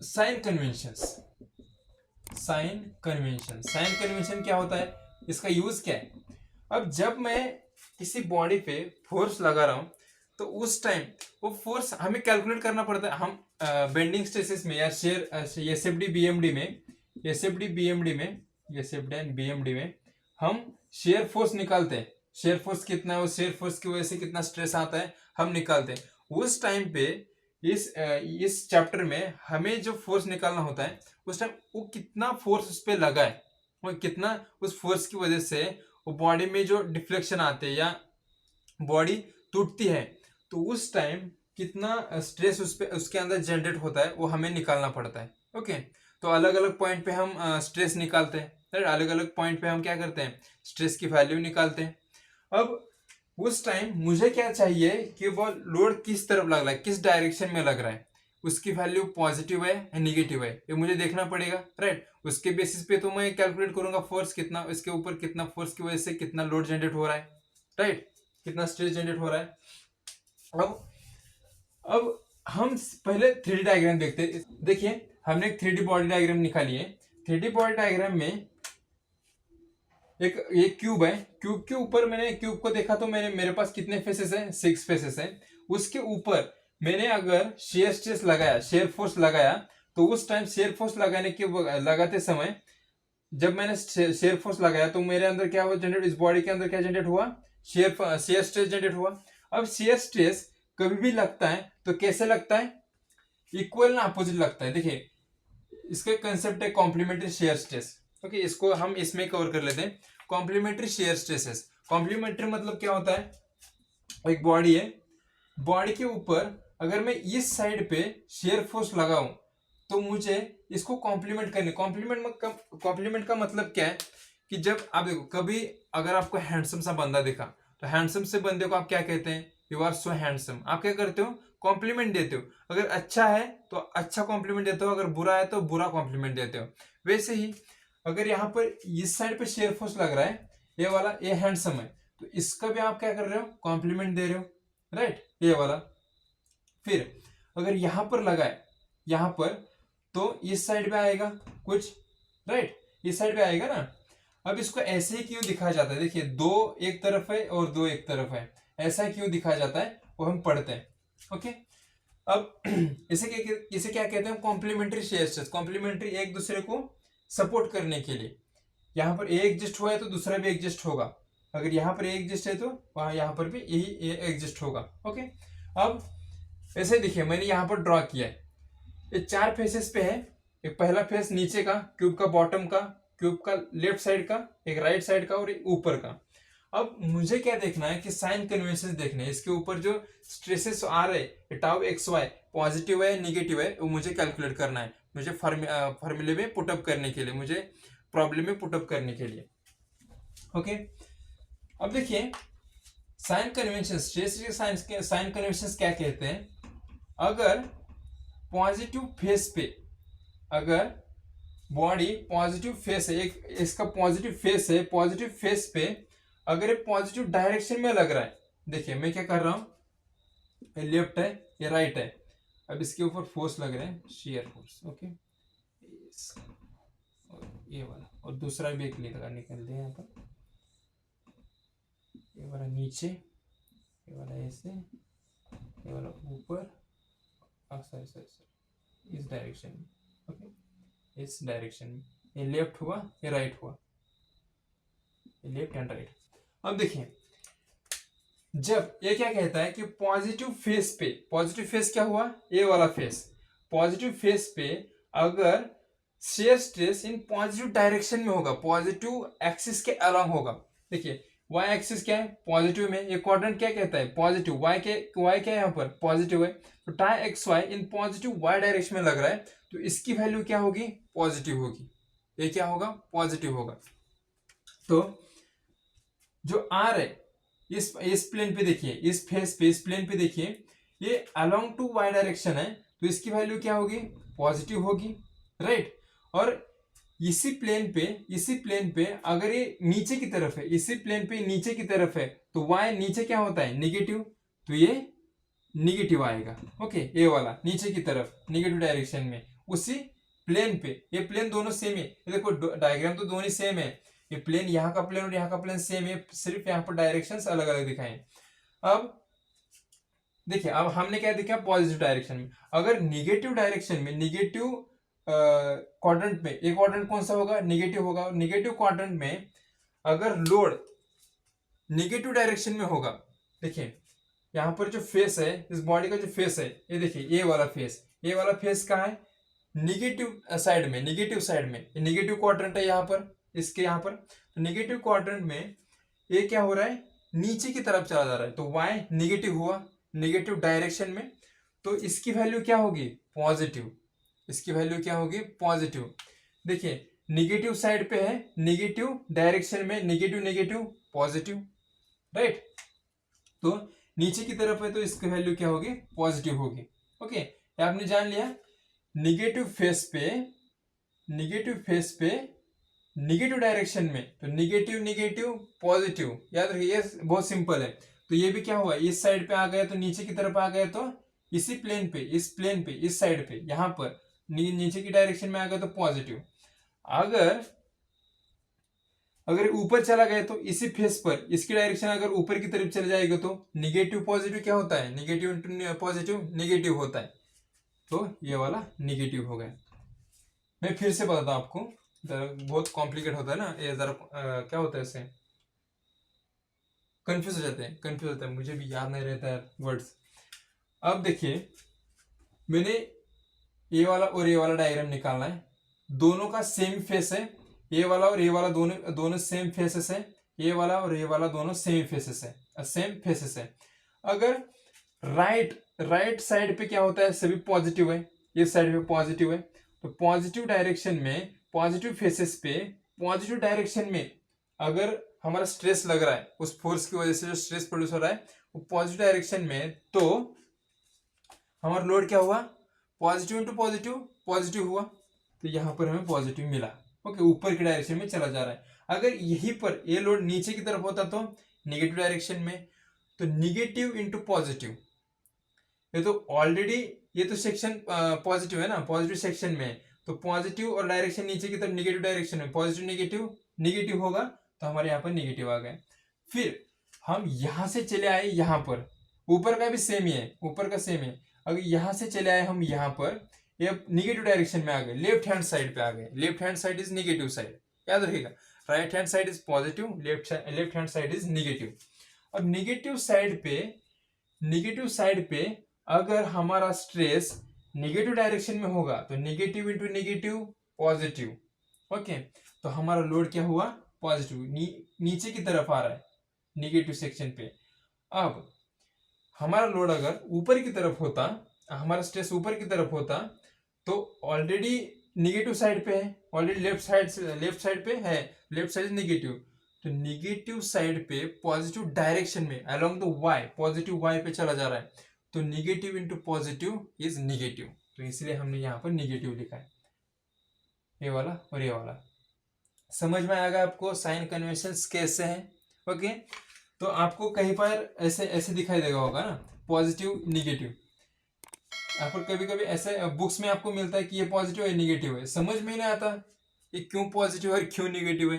Sign conventions. Sign convention क्या होता है, इसका यूज क्या है? अब जब मैं किसी बॉडी पे फोर्स लगा रहा हूं तो उस टाइम वो फोर्स हमें कैलकुलेट करना पड़ता है। हम बेंडिंग स्ट्रेसेस में या शेयर एसएफडी बीएमडी में एसएफडी बीएमडी में एसएफडी एंड बीएमडी में हम शेयर फोर्स निकालते हैं। शेयर फोर्स कितना है, उस शेयर फोर्स की वजह से कितना स्ट्रेस आता है हम निकालते हैं। उस टाइम पे इस चैप्टर में हमें जो फोर्स निकालना होता है उस टाइम वो कितना फोर्स उस पर लगा है, वो कितना उस फोर्स की वजह से वो बॉडी में जो डिफ्लेक्शन आते हैं या बॉडी टूटती है तो उस टाइम कितना स्ट्रेस उस पे उसके अंदर जनरेट होता है वो हमें निकालना पड़ता है। ओके, तो अलग अलग पॉइंट पे हम स्ट्रेस निकालते हैं, अलग अलग पॉइंट पे हम क्या करते हैं, स्ट्रेस की वैल्यू निकालते हैं। अब उस टाइम मुझे क्या चाहिए कि वो लोड किस तरफ लग रहा है, किस डायरेक्शन में लग रहा है, उसकी वैल्यू पॉजिटिव है या निगेटिव है ये मुझे देखना पड़ेगा, राइट। उसके बेसिस पे तो मैं कैलकुलेट करूंगा फोर्स कितना, इसके ऊपर कितना फोर्स की वजह से कितना लोड जनरेट हो रहा है, राइट, कितना स्ट्रेस जनरेट हो रहा है। अब हम पहले 3D डायग्राम देखते हैं। देखिए हमने एक 3D बॉडी डायग्राम निकाली है। 3D बॉडी डायग्राम में एक क्यूब है। क्यूब के ऊपर मैंने क्यूब को देखा तो मेरे पास कितने फेसेस हैं, 6 फेसेस हैं। उसके ऊपर मैंने अगर शेयर स्ट्रेस लगाया, शेयर फोर्स लगाया तो उस टाइम शेयर फोर्स लगाते समय जब मैंने शेयर फोर्स लगाया तो मेरे अंदर क्या हुआ जनरेट, इस बॉडी के अंदर क्या जनरेट हुआ, शेयर स्ट्रेस जनरेट हुआ। अब शेयर स्ट्रेस कभी भी लगता है तो कैसे लगता है, इक्वल ना अपोजिट लगता है। देखिए इसका कंसेप्ट है कॉम्प्लीमेंट्री शेयर स्ट्रेस। ओके, इसको हम इसमें कवर कर लेते हैं। कॉम्प्लीमेंट्री शेयर स्ट्रेसेस, कॉम्प्लीमेंट्री मतलब क्या होता है, एक बॉडी है, बॉडी के ऊपर अगर मैं इस साइड पे शेयर फोर्स लगाऊं तो मुझे इसको कॉम्प्लीमेंट करने, कॉम्प्लीमेंट का मतलब क्या है कि जब आप देखो कभी अगर आपको हैंडसम सा बंदा दिखा तो हैंडसम से बंदे को आप क्या कहते हैं, यू आर सो हैंडसम, आप क्या करते हो, कॉम्प्लीमेंट देते हो। अगर अच्छा है तो अच्छा कॉम्प्लीमेंट देते हो, अगर बुरा है तो बुरा कॉम्प्लीमेंट देते हो। वैसे ही अगर यहाँ पर इस साइड पे शेयर फोर्स लग रहा है, ये वाला ये हैंडसम है तो इसका भी आप क्या कर रहे हो, कॉम्प्लीमेंट दे रहे हो, राइट, ये वाला। फिर अगर यहां पर लगा है, यहां पर तो इस साइड पे आएगा कुछ, राइट, इस साइड पे आएगा ना। अब इसको ऐसे ही क्यों दिखाया जाता है, देखिए दो एक तरफ है और दो एक तरफ है, ऐसा क्यों दिखाया जाता है वो हम पढ़ते हैं। ओके, अब इसे क्या कहते हैं, कॉम्प्लीमेंट्री शेयर स्ट्रेस। कॉम्प्लीमेंट्री एक दूसरे को सपोर्ट करने के लिए, यहाँ पर ए एग्जिस्ट हुआ है तो दूसरा भी एग्जिस्ट होगा, अगर यहाँ पर ए एग्जिस्ट है तो वहां यहाँ पर भी यही ए एग्जिस्ट होगा। ओके, अब ऐसे देखिए मैंने यहाँ पर ड्रॉ किया है, ये 4 फेसेस पे है। एक पहला फेस नीचे का, क्यूब का बॉटम का, क्यूब का लेफ्ट साइड का, एक राइट साइड का और एक ऊपर का। अब मुझे क्या देखना है कि साइन कन्वेंशन देखना है, इसके ऊपर जो स्ट्रेसेस आ रहे टाउ एक्स वाई पॉजिटिव है निगेटिव है वो मुझे कैलकुलेट करना है, मुझे फॉर्मूले में पुटअप करने के लिए, मुझे प्रॉब्लम में पुटअप करने के लिए। ओके, अब देखिए साइन कन्वेंशन, स्ट्रेस के साइन कन्वेंशन क्या कहते हैं, अगर पॉजिटिव फेस पे, अगर बॉडी पॉजिटिव फेस है, एक इसका पॉजिटिव फेस है, पॉजिटिव फेस पे अगर ये पॉजिटिव डायरेक्शन में लग रहा है, देखिए मैं क्या कर रहा हूं, ये लेफ्ट है ये राइट है, अब इसके ऊपर फोर्स लग रहे हैं, शेयर फोर्स। ओके, ये वाला और दूसरा भी एक निकल दे यहाँ पर, ये वाला नीचे, ये वाला ऐसे, ये वाला ऊपर, सॉरी इस डायरेक्शन में। ओके, इस डायरेक्शन में ये लेफ्ट हुआ ये राइट हुआ, ये लेफ्ट एंड राइट। अब देखिए जब ये क्या कहता है कि पॉजिटिव फेस पे, पॉजिटिव फेस क्या हुआ, ये वाला फेस, पॉजिटिव फेस पे अगर shear stress in positive direction में होगा, पॉजिटिव एक्सिस के अलोंग होगा, देखिए y एक्सिस क्या है, पॉजिटिव में, ये क्वाड्रेंट क्या कहता है, पॉजिटिव, y क्या है यहाँ पर पॉजिटिव है, तो टाई x y in positive y direction में लग रहा है तो इसकी वैल्यू क्या होगी, पॉजिटिव होगी, ये क्या होगा, पॉजिटिव होगा। तो जो आर है इस प्लेन पे देखिए, इस फेस पे, इस प्लेन पे देखिए, ये अलोंग टू y डायरेक्शन है तो इसकी वैल्यू क्या होगी, पॉजिटिव होगी, राइट। और इसी प्लेन पे अगर ये नीचे की तरफ है, इसी प्लेन पे नीचे की तरफ है तो y नीचे क्या होता है, निगेटिव, तो ये निगेटिव आएगा। ओके, ये वाला नीचे की तरफ निगेटिव डायरेक्शन में, उसी प्लेन पे। ये प्लेन दोनों सेम है, ये देखो डायग्राम तो दोनों ही सेम है, ये प्लेन यहाँ का प्लेन और यहाँ का प्लेन सेम है, सिर्फ यहाँ पर डायरेक्शंस अलग अलग दिखाए। अब देखिए, अब हमने क्या देखा पॉजिटिव डायरेक्शन में, अगर निगेटिव डायरेक्शन में, निगेटिव क्वाड्रेंट में, एक क्वाड्रेंट कौन सा होगा, निगेटिव होगा, और निगेटिव क्वाड्रेंट में अगर लोड निगेटिव डायरेक्शन में होगा, देखिए यहाँ पर जो फेस है, इस बॉडी का जो फेस है, ये देखिए ये वाला फेस, ये वाला फेस कहाँ है, निगेटिव साइड में, निगेटिव साइड में, निगेटिव क्वाड्रेंट है यहाँ पर, इसके यहाँ पर। तो निगेटिव क्वाड्रेंट में ये क्या हो रहा है, नीचे की तरफ चला जा रहा है, तो वाई निगेटिव हुआ, निगेटिव डायरेक्शन में, तो इसकी वैल्यू क्या होगी, पॉजिटिव, इसकी वैल्यू क्या होगी, पॉजिटिव। देखिए निगेटिव साइड पे है, निगेटिव डायरेक्शन में, निगेटिव निगेटिव पॉजिटिव, राइट। तो नीचे की तरफ है तो इसकी वैल्यू क्या होगी, पॉजिटिव होगी। ओके, आपने जान लिया निगेटिव फेस पे, निगेटिव फेस पे निगेटिव डायरेक्शन में, तो निगेटिव निगेटिव पॉजिटिव, याद रखिए ये बहुत सिंपल है। तो ये भी क्या हुआ, इस साइड पे आ गया तो नीचे की तरफ आ गया, तो इसी प्लेन पे, इस प्लेन पे, इस साइड पे, यहाँ पर नीचे की डायरेक्शन में आ गया तो पॉजिटिव। अगर अगर ऊपर चला गया तो इसी फेस पर, इसकी डायरेक्शन अगर ऊपर की तरफ चले जाएगा तो निगेटिव पॉजिटिव क्या होता है, निगेटिव इंटू पॉजिटिव निगेटिव होता है, तो ये वाला निगेटिव हो गया। मैं फिर से बताता हूं आपको, बहुत कॉम्प्लिकेट होता है ना ये, जरा क्या होता है, इससे कंफ्यूज हो जाते हैं, कंफ्यूज होता है, मुझे भी याद नहीं रहता है वर्ड्स। अब देखिए मैंने ये वाला और ये वाला डायग्राम निकालना है, दोनों का सेम फेस है, ये वाला और ये वाला दोनों दोनों सेम फेसेस है, ये वाला और ये वाला दोनों सेम फेसेस है, सेम फेसेस है। अगर राइट साइड पे क्या होता है, सभी पॉजिटिव है, इस साइड पे पॉजिटिव है, तो पॉजिटिव डायरेक्शन में, पॉजिटिव फेसेस पे, पॉजिटिव डायरेक्शन में अगर हमारा स्ट्रेस लग रहा है, उस फोर्स की वजह से जो स्ट्रेस प्रोड्यूस हो रहा है वो पॉजिटिव डायरेक्शन में, तो हमारा लोड क्या हुआ, पॉजिटिव इंटू पॉजिटिव पॉजिटिव हुआ, तो यहाँ पर हमें पॉजिटिव मिला। ओके, ऊपर की डायरेक्शन में चला जा रहा है। अगर यहीं पर ये लोड नीचे की तरफ होता तो निगेटिव डायरेक्शन में, तो निगेटिव इंटू पॉजिटिव, ये तो ऑलरेडी, ये तो सेक्शन पॉजिटिव है ना, पॉजिटिव सेक्शन में, तो पॉजिटिव और डायरेक्शन नीचे की तरफ निगेटिव डायरेक्शन में, पॉजिटिव निगेटिव निगेटिव होगा, तो हमारे यहाँ पर निगेटिव आ गए। फिर हम यहां से चले आए यहाँ पर, ऊपर का भी सेम ही है, ऊपर का सेम है, अगर यहां से चले आए हम यहाँ पर, ये निगेटिव डायरेक्शन में आ गए, लेफ्ट हैंड साइड पे आ गए, left hand side is negative side, याद रखिएगा, right hand side is positive, left hand side is negative. और निगेटिव साइड पे अगर हमारा स्ट्रेस निगेटिव डायरेक्शन में होगा तो negative into negative positive, okay, तो हमारा लोड क्या हुआ, पॉजिटिव, नीचे की तरफ आ रहा है निगेटिव सेक्शन पे। अब हमारा लोड अगर ऊपर की तरफ होता, हमारा स्ट्रेस ऊपर की तरफ होता, तो ऑलरेडी निगेटिव साइड पे है, ऑलरेडी लेफ्ट साइड पे है, लेफ्ट साइड निगेटिव, तो निगेटिव साइड पे पॉजिटिव डायरेक्शन में along the y, positive y पे चला जा रहा है, तो negative into positive is negative, तो इसलिए हमने यहाँ पर निगेटिव लिखा है, ये वाला और ये वाला। समझ में आएगा आपको साइन कन्वेंशंस कैसे हैं। ओके, तो आपको कहीं पर ऐसे ऐसे दिखाई देगा होगा ना, पॉजिटिव निगेटिव, यहाँ पर कभी कभी ऐसे बुक्स में आपको मिलता है कि ये पॉजिटिव है निगेटिव है, समझ में नहीं आता ये क्यों पॉजिटिव है क्यों निगेटिव है।